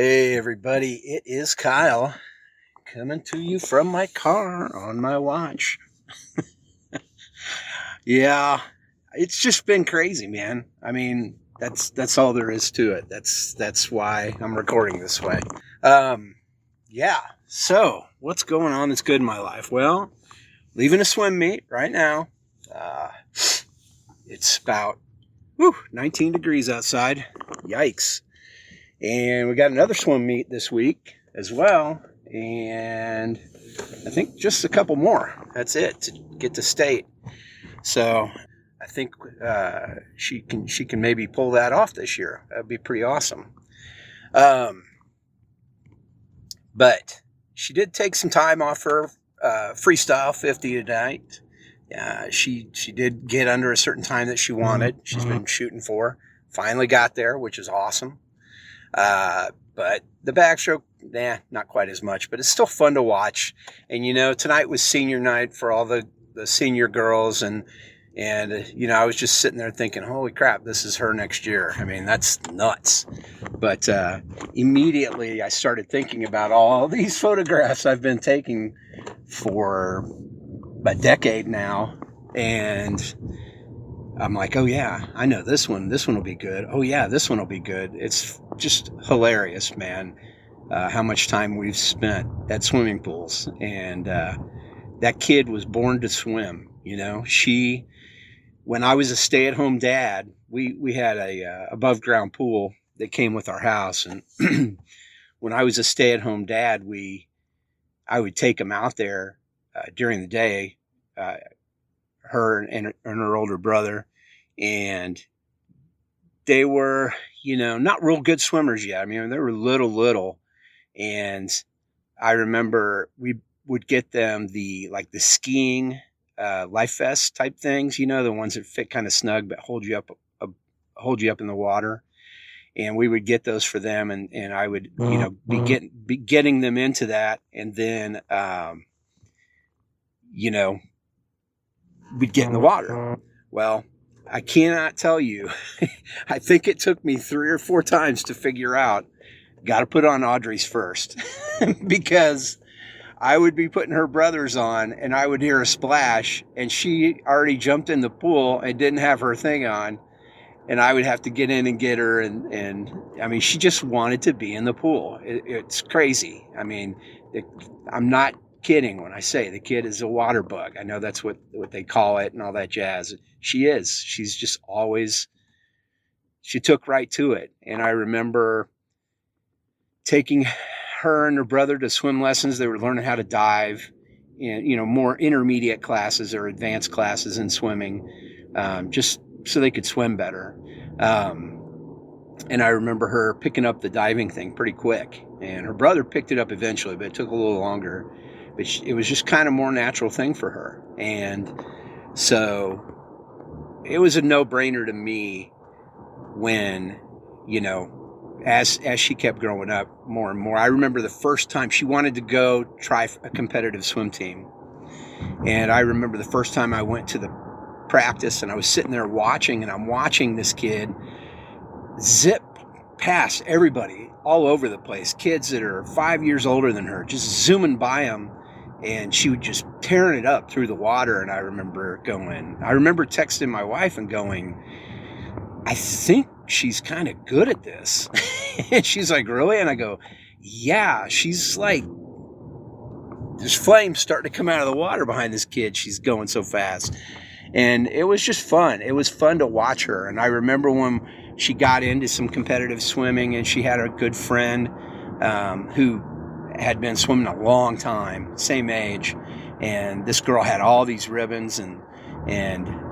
Hey everybody, it is Kyle coming to you from my car on my watch. Yeah, it's just been crazy, man. I mean, that's all there is to it. That's why I'm recording this way. Um, yeah. So, what's going on that's good in my life? Well, leaving a swim meet right now. Uh, it's about 19 degrees outside. Yikes. And we got another swim meet this week as well. And I think just a couple more. That's it to get to state. So I think she can maybe pull that off this year. That'd be pretty awesome. But she did take some time off her freestyle 50 tonight. She did get under a certain time that she wanted. She's been shooting for. Finally got there, which is awesome. But the backstroke, not quite as much, but it's still fun to watch. And, tonight was senior night for all the senior girls. And I was just sitting there thinking, holy crap, this is her next year. I mean, that's nuts. But immediately I started thinking about all these photographs I've been taking for a decade now. And I'm like, oh yeah, I know this one. This one will be good. Oh yeah, this one will be good. It's just hilarious, man, how much time we've spent at swimming pools. And that kid was born to swim. When I was a stay-at-home dad, we had a above-ground pool that came with our house. And when I was a stay-at-home dad, I would take him out there during the day, her and her older brother, and they were, not real good swimmers yet. I mean, they were little, and I remember we would get them the skiing life vest type things, the ones that fit kind of snug but hold you up in the water. And we would get those for them, and I would, be getting them into that, and then, we'd get in the water. Well, I cannot tell you. I think it took me 3 or 4 times to figure out, got to put on Audrey's first, because I would be putting her brother's on, and I would hear a splash, and she already jumped in the pool and didn't have her thing on, and I would have to get in and get her, and I mean, she just wanted to be in the pool. It's crazy. I mean, I'm not kidding when I say the kid is a water bug. I know that's what they call it and all that jazz. She is. She's just always, she took right to it. And I remember taking her and her brother to swim lessons. They were learning how to dive in, more intermediate classes or advanced classes in swimming, just so they could swim better. And I remember her picking up the diving thing pretty quick, and her brother picked it up eventually, but it took a little longer. But it was just kind of more natural thing for her. And so it was a no-brainer to me when, as she kept growing up more and more. I remember the first time she wanted to go try a competitive swim team. And I remember the first time I went to the practice, and I was sitting there watching, and I'm watching this kid zip past everybody all over the place. Kids that are 5 years older than her, just zooming by them. And she would just tearing it up through the water. And I remember texting my wife and going, I think she's kind of good at this. And she's like, really? And I go, yeah, she's like, there's flames starting to come out of the water behind this kid. She's going so fast. And it was just fun. It was fun to watch her. And I remember when she got into some competitive swimming, and she had a good friend who had been swimming a long time, same age, and this girl had all these ribbons, and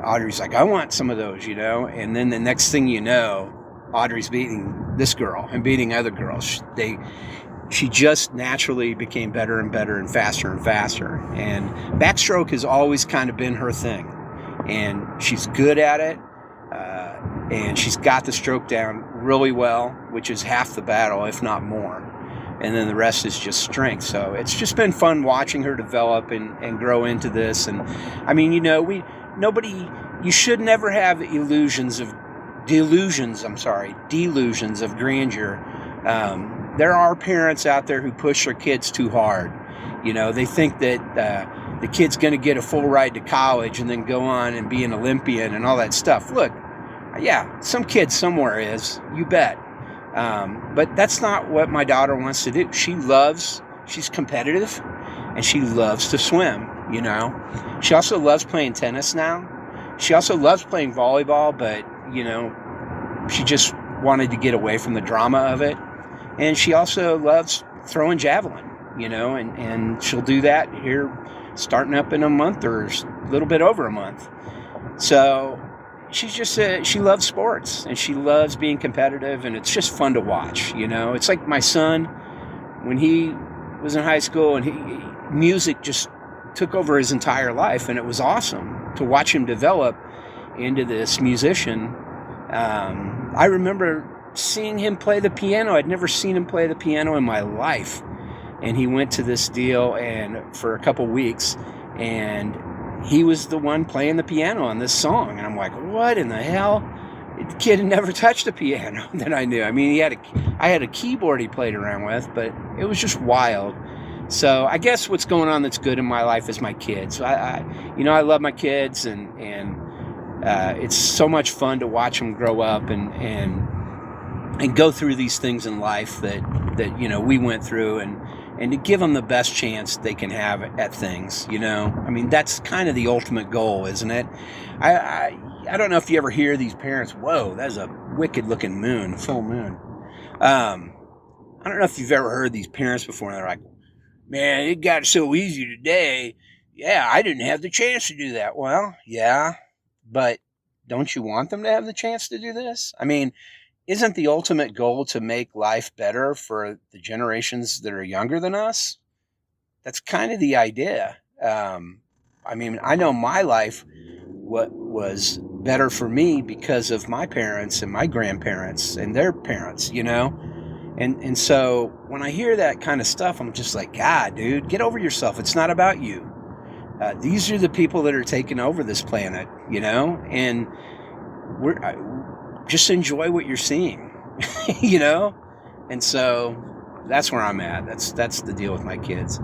Audrey's like, I want some of those, and then the next thing you know, Audrey's beating this girl and beating other girls. She just naturally became better and better and faster, and backstroke has always kind of been her thing, and she's good at it, and she's got the stroke down really well, which is half the battle, if not more. And then the rest is just strength. So it's just been fun watching her develop and grow into this. And I mean, you should never have delusions of grandeur. there are parents out there who push their kids too hard. You know, they think that the kid's going to get a full ride to college and then go on and be an Olympian and all that stuff. Look, yeah, some kid somewhere is, you bet. But that's not what my daughter wants to do. She's competitive, and she loves to swim, you know. She also loves playing tennis now. She also loves playing volleyball, but, you know, she just wanted to get away from the drama of it. And she also loves throwing javelin, you know, and she'll do that here starting up in a month or a little bit over a month. So she's just, she loves sports, and she loves being competitive, and it's just fun to watch, you know. It's like my son, when he was in high school, and music just took over his entire life, and it was awesome to watch him develop into this musician. I remember seeing him play the piano. I'd never seen him play the piano in my life. And he went to this deal and for a couple weeks, and he was the one playing the piano on this song. And I'm like, what in the hell? The kid had never touched a piano that I knew. I mean, I had a keyboard he played around with, but it was just wild. So I guess what's going on that's good in my life is my kids. I love my kids, and it's so much fun to watch them grow up and go through these things in life that you know we went through, and to give them the best chance they can have at things. You know, I mean, that's kind of the ultimate goal, isn't it? I don't know if you ever hear these parents. Whoa, that's a wicked looking moon, full moon. I don't know if you've ever heard these parents before, and they're like, man, it got so easy today. Yeah, I didn't have the chance to do that. Well, yeah, but don't you want them to have the chance to do this? I mean, isn't the ultimate goal to make life better for the generations that are younger than us? That's kind of the idea. I mean, I know my life was better for me because of my parents and my grandparents and their parents, you know? And so when I hear that kind of stuff, I'm just like, God, dude, get over yourself. It's not about you. These are the people that are taking over this planet, you know? And just enjoy what you're seeing, you know? And so that's where I'm at. That's the deal with my kids.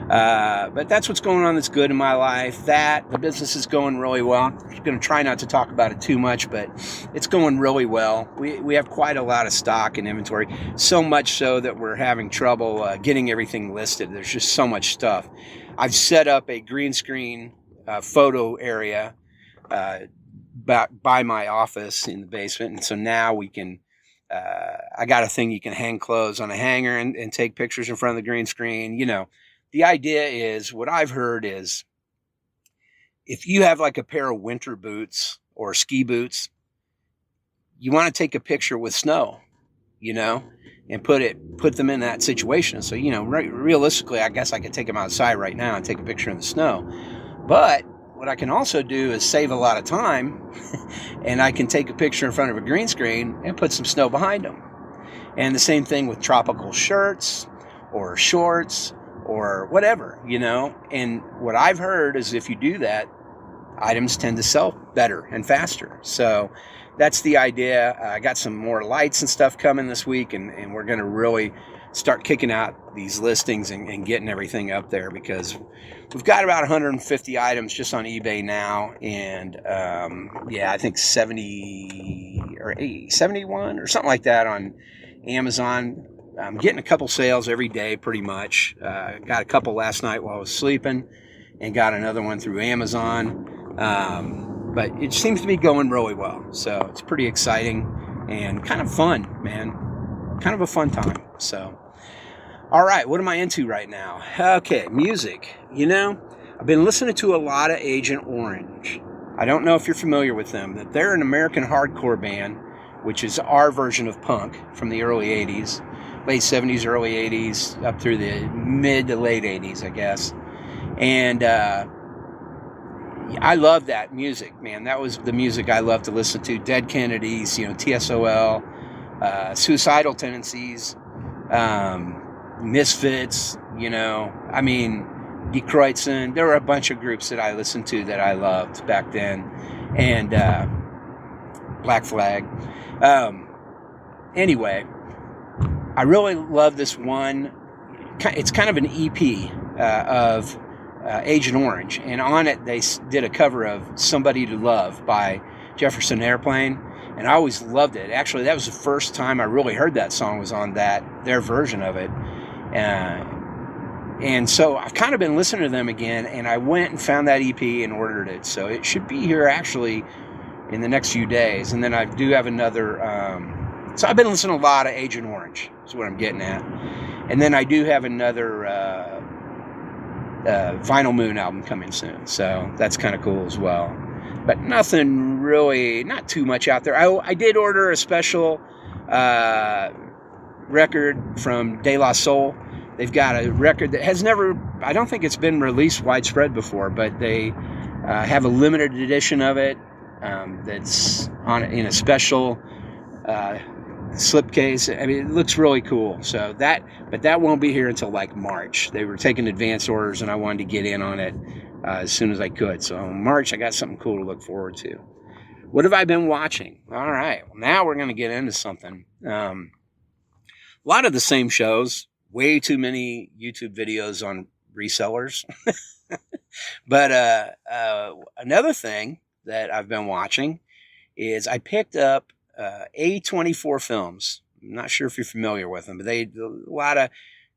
But that's what's going on that's good in my life. The business is going really well. I'm going to try not to talk about it too much, but it's going really well. We have quite a lot of stock and inventory, so much so that we're having trouble getting everything listed. There's just so much stuff. I've set up a green screen photo area by my office in the basement, and so now we can I got a thing you can hang clothes on a hanger and take pictures in front of the green screen. You know, the idea is, what I've heard is, if you have like a pair of winter boots or ski boots, you want to take a picture with snow, you know, and put them in that situation. So, you know, realistically, I guess I could take them outside right now and take a picture in the snow. But what I can also do is save a lot of time, and I can take a picture in front of a green screen and put some snow behind them. And the same thing with tropical shirts or shorts or whatever, you know. And what I've heard is, if you do that, items tend to sell better and faster. So that's the idea. I got some more lights and stuff coming this week, and we're going to really start kicking out these listings and getting everything up there, because we've got about 150 items just on eBay now, and I think 70 or 80, 71 or something like that on Amazon. I'm getting a couple sales every day pretty much. Got a couple last night while I was sleeping, and got another one through Amazon. But it seems to be going really well, so it's pretty exciting and kind of fun, man. Kind of a fun time. So, all right, what am I into right now? Okay, music. You know, I've been listening to a lot of Agent Orange. I don't know if you're familiar with them. That they're an American hardcore band, which is our version of punk from the early 80s, late 70s, early 80s, up through the mid to late 80s, I guess. And I love that music, man. That was the music I loved to listen to. Dead Kennedys, you know, TSOL, Suicidal Tendencies, Misfits, you know, I mean, Die Kreuzen. There were a bunch of groups that I listened to that I loved back then, and Black Flag. Anyway, I really love this one. It's kind of an EP of Agent Orange, and on it they did a cover of Somebody to Love by Jefferson Airplane, and I always loved it. Actually, that was the first time I really heard that song, was on their version of it. And so I've kind of been listening to them again, and I went and found that EP and ordered it. So it should be here actually in the next few days. And then I do have another, so I've been listening to a lot of Agent Orange, is what I'm getting at. And then I do have another Vinyl Moon album coming soon. So that's kind of cool as well. But nothing really, not too much out there. I did order a special record from De La Soul. They've got a record that has never, I don't think it's been released widespread before, but they have a limited edition of it that's in a special slipcase. I mean, it looks really cool. So but that won't be here until like March. They were taking advance orders, and I wanted to get in on it as soon as I could. So in March, I got something cool to look forward to. What have I been watching? All right. Well, now we're going to get into something. A lot of the same shows, way too many YouTube videos on resellers. But another thing that I've been watching is I picked up A24 Films. I'm not sure if you're familiar with them, but they do a lot of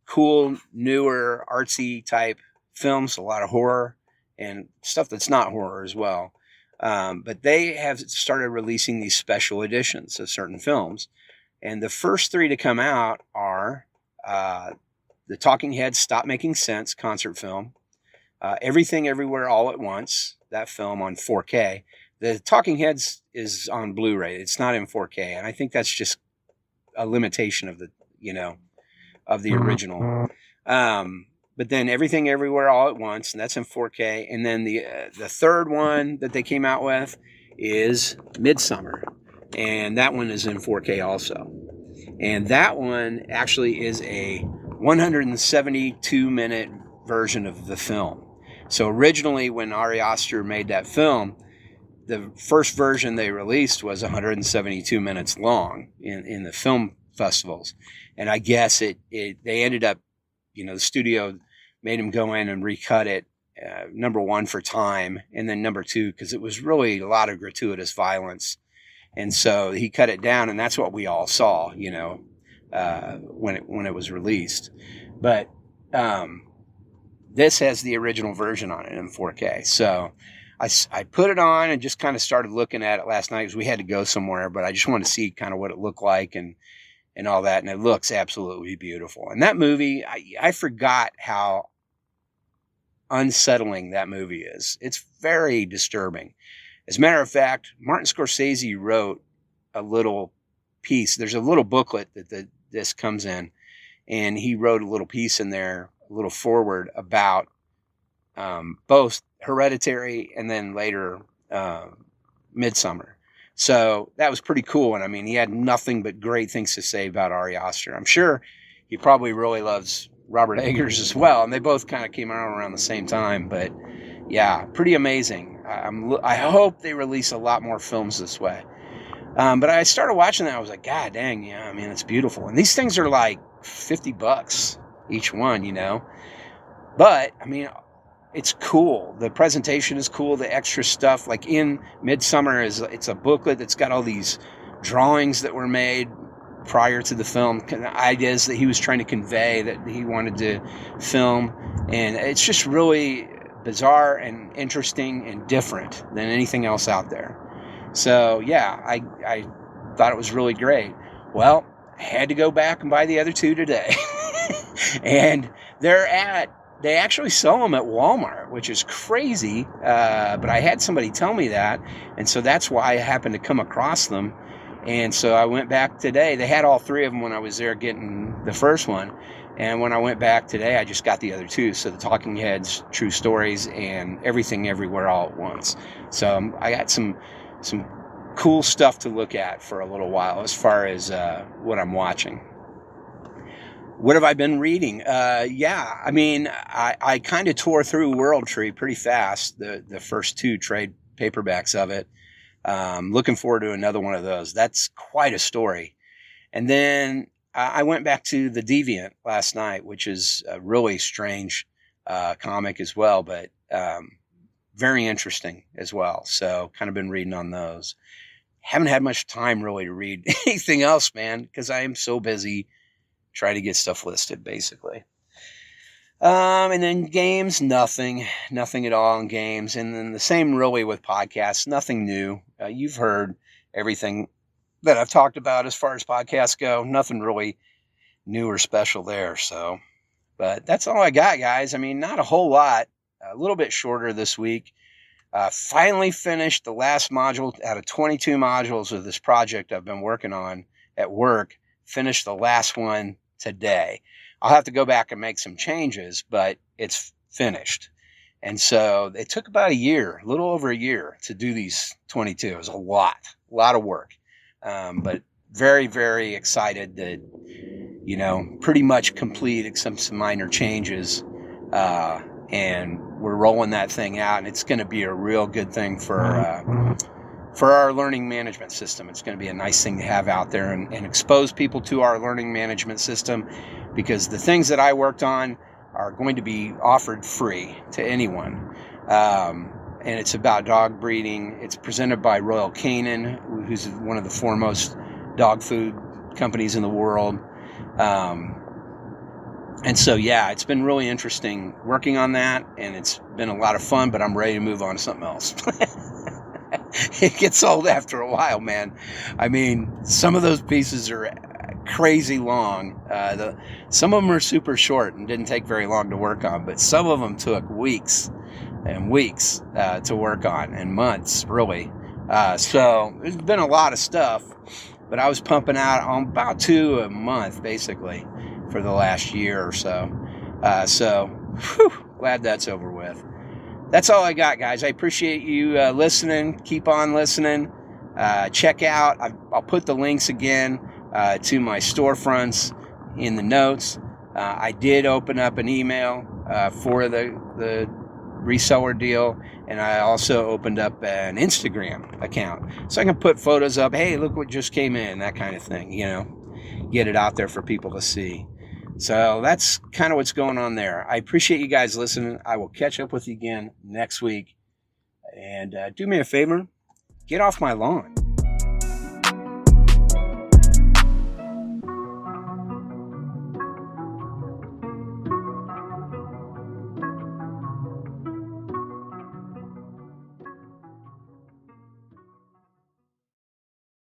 cool, newer, artsy type films, a lot of horror and stuff that's not horror as well. But they have started releasing these special editions of certain films. And the first three to come out are the Talking Heads Stop Making Sense concert film, Everything Everywhere All at Once, that film on 4K. The Talking Heads is on Blu-ray. It's not in 4K. And I think that's just a limitation of the original. But then Everything Everywhere All at Once, and that's in 4K. And then the third one that they came out with is Midsummer. And that one is in 4K also. And that one actually is a 172-minute version of the film. So originally when Ari Aster made that film, the first version they released was 172 minutes long in the film festivals. And I guess they ended up, the studio made him go in and recut it, number one, for time, and then number two, because it was really a lot of gratuitous violence. And so he cut it down, and that's what we all saw, when it was released. But this has the original version on it in 4K. So I put it on and just kind of started looking at it last night because we had to go somewhere, but I just wanted to see kind of what it looked like and all that, and it looks absolutely beautiful. And that movie, I forgot how unsettling that movie is. It's very disturbing. As a matter of fact, Martin Scorsese wrote a little piece. There's a little booklet that this comes in, and he wrote a little piece in there, a little forward about both Hereditary and then later Midsummer. So that was pretty cool. And I mean, he had nothing but great things to say about Ari Aster. I'm sure he probably really loves Robert Eggers as well. And they both kind of came out around the same time. But yeah, pretty amazing. I hope they release a lot more films this way. But I started watching that. I was like, God dang, yeah, I mean, it's beautiful. And these things are like $50 each one, But, I mean, it's cool. The presentation is cool. The extra stuff, like in Midsummer, it's a booklet that's got all these drawings that were made prior to the film, ideas that he was trying to convey that he wanted to film. And it's just really bizarre and interesting and different than anything else out there. So, yeah, I thought it was really great. Well, I had to go back and buy the other two today. And they actually sell them at Walmart, which is crazy. But I had somebody tell me that. And so that's why I happened to come across them. And so I went back today. They had all three of them when I was there getting the first one. And when I went back today, I just got the other two. So the Talking Heads, True Stories, and Everything Everywhere All at Once. So I got some cool stuff to look at for a little while as far as what I'm watching. What have I been reading? Yeah, I mean, I kind of tore through World Tree pretty fast, the first two trade paperbacks of it. Looking forward to another one of those. That's quite a story. And then I went back to The Deviant last night, which is a really strange comic as well, but very interesting as well. So kind of been reading on those. Haven't had much time really to read anything else, man, because I am so busy trying to get stuff listed, basically. And then games, nothing at all in games. And then the same really with podcasts, nothing new. You've heard everything that I've talked about as far as podcasts go. Nothing really new or special there. So, but that's all I got, guys. I mean, not a whole lot. A little bit shorter this week. Finally finished the last module out of 22 modules of this project I've been working on at work. Finished the last one today. I'll have to go back and make some changes, but it's finished. And so it took about a little over a year to do these 22. It was a lot of work. But very, very excited that, pretty much complete except some minor changes. And we're rolling that thing out, and it's going to be a real good thing for our learning management system. It's going to be a nice thing to have out there and expose people to our learning management system, because the things that I worked on are going to be offered free to anyone. And it's about dog breeding. It's presented by Royal Canin, who's one of the foremost dog food companies in the world. And so, yeah, it's been really interesting working on that, and it's been a lot of fun, but I'm ready to move on to something else. It gets old after a while, man. I mean, some of those pieces are crazy long. Some of them are super short and didn't take very long to work on, but some of them took weeks and weeks to work on, and months, really. So there's been a lot of stuff, but I was pumping out on about 2 a month, basically, for the last year or so. Glad that's over with. That's all I got, guys. I appreciate you listening. Keep on listening. Check out, I'll put the links again to my storefronts in the notes. I did open up an email for the reseller deal, and I also opened up an Instagram account, so I can put photos up. Hey, look what just came in, that kind of thing, get it out there for people to see. So that's kind of what's going on there. I appreciate you guys listening. I will catch up with you again next week. And do me a favor, get off my lawn.